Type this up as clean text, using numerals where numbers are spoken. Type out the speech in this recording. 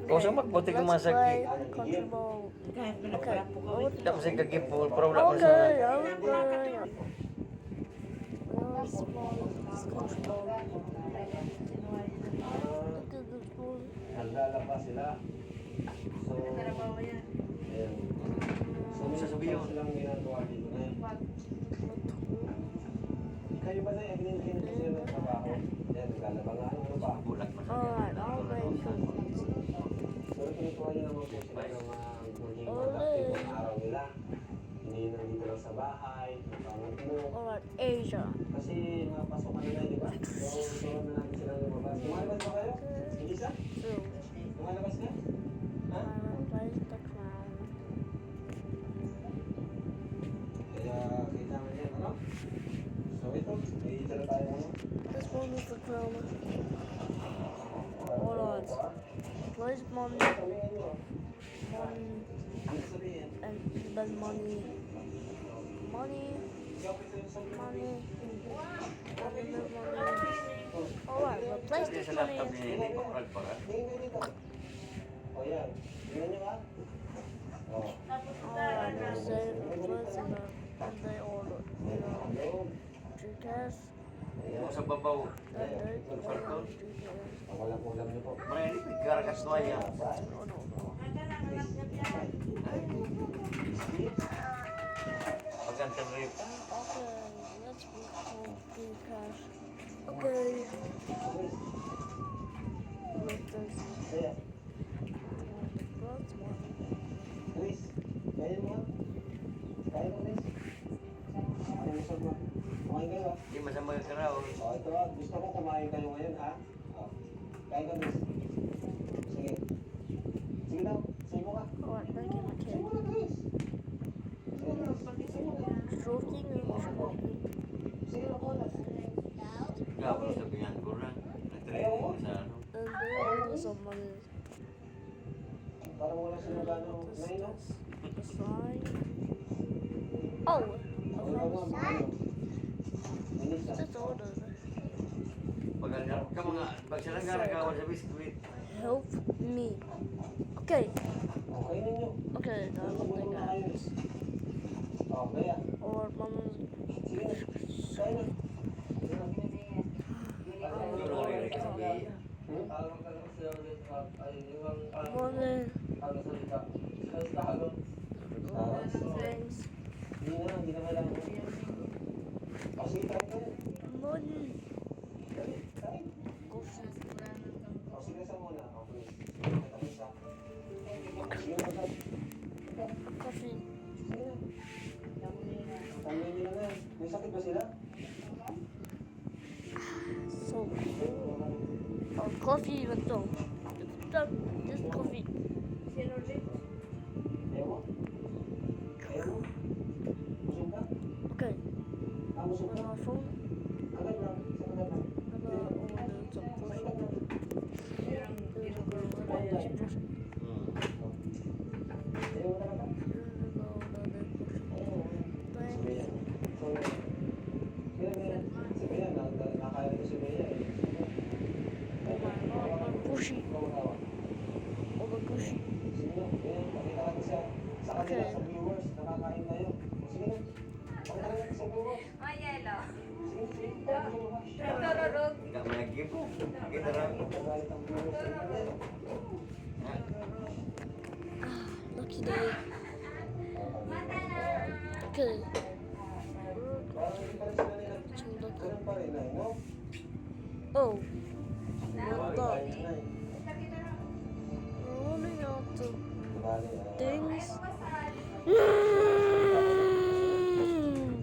Kung sa magbuti Let's kumasag play country ball. Okay. Tidak mesti kagipul, pero wala man sa... Okay. Let's play this country ball. Look at this ball. Naglalaba sila. So, ayan. So, may Sasabihin. silang ginagawa dito na yun. Kayo ba na yung ginagawa kasi ng trabaho? Yan, naglalaba nga. Ano ba? Bulat man. Alright, I'll make sure. Pero kinukuha niyo naman po sila ng maging productive ang araw nila. Hindi nandito lang sa bahay, napangod mo. Alright, Asia. Kasi mapasok na di ba? So, turuan na natin sila lumabas. Lumalabas ba kayo? Hindi siya? So, Lumalabas ka? Ha? place the crown. Kaya kita mo yan, ano? So ito, may itala tayo ano? This one is the crown. Alright. Place money, Sabihin nyo. money, Ano sabihin? and spend money. Money, money, money. Alright, replace Hindi this sa laptop money. niya, hindi pa prag pa. Tingin kayo dito. O yan. Tingnan nyo ba? O. Alright, let's save the place and they order. You know, Gcash, Kung sa babaw, and they order Gcash. Ang walang ulam nyo po. marami hindi karakas to yan. No, no, no. Pagkantan rin. Okay, let's move to Gcash. Okay. With this, Kaya, that's one. Chris, kaya mo ha? Kaya mo, Chris? Ano gusto mo? Kumain kayo ha? Hindi masama ka raw. O ito ha, gusto ko kumain kayo ngayon ha? O, kain ka, Chris. Sige. Sige daw, sige mo ka. Alright, making my Sige mo kid. na, Chris. Sige na, sige mo na. Stroking or smoking? Sige na, kuha na. Gawin sa pinyan ko lang. Nag-training sa ano. And they order some money. Parang wala silang gano'ng What is nainom. this? A sign? Oh! Wala mo, Okay. ano? Minisa. Just order. Pag ka mga, pag sila garagawan sa biskuit. Help me. Okay. Okay ninyo. Okay, I don't Siguro think na I kayo. O, kaya. or mama's Sige na. Kain na. Sige na. Yung narinig ka sa biya. money. Things. Hindi na, hindi na kailangan. O, sige, kain ka na. Money. Kain. Coffee. O, sige, sa muna. O, please. Tapos ha. Sige na, kain. Coffee. Sige na. Tanggalin nyo na. May sakit ba sila? So, coffee ito. This coffee. Ayaw mo? Ayaw mo? Busog ka? Okay. Busog On ka? our phone, Agad lang. Sa agad lang. I'm gonna order some coffee. There's a girl that I just pushed. Ayaw mo talaga? Ayaw mo. Si Bea. So, kaya Bea. Si Bea, nakakaya ko si Bea eh. Oh my god, pushy. Ikaw ang tawa. Over pushy. Sige na, Bea. Pakita natin sa kanila, Okay. sa viewers. Nakakain tayo. Sige na. Pakita natin sa viewers. Sige, sige. Enggak lagi po. Kita raw. Nagalit ang viewers. Lucky day. Okay. Parang hindi pa rin sila nila. Ganun pa rin, Nay, no? Oh, Bali, done. ayun, Nay. we're running out of Bali, things.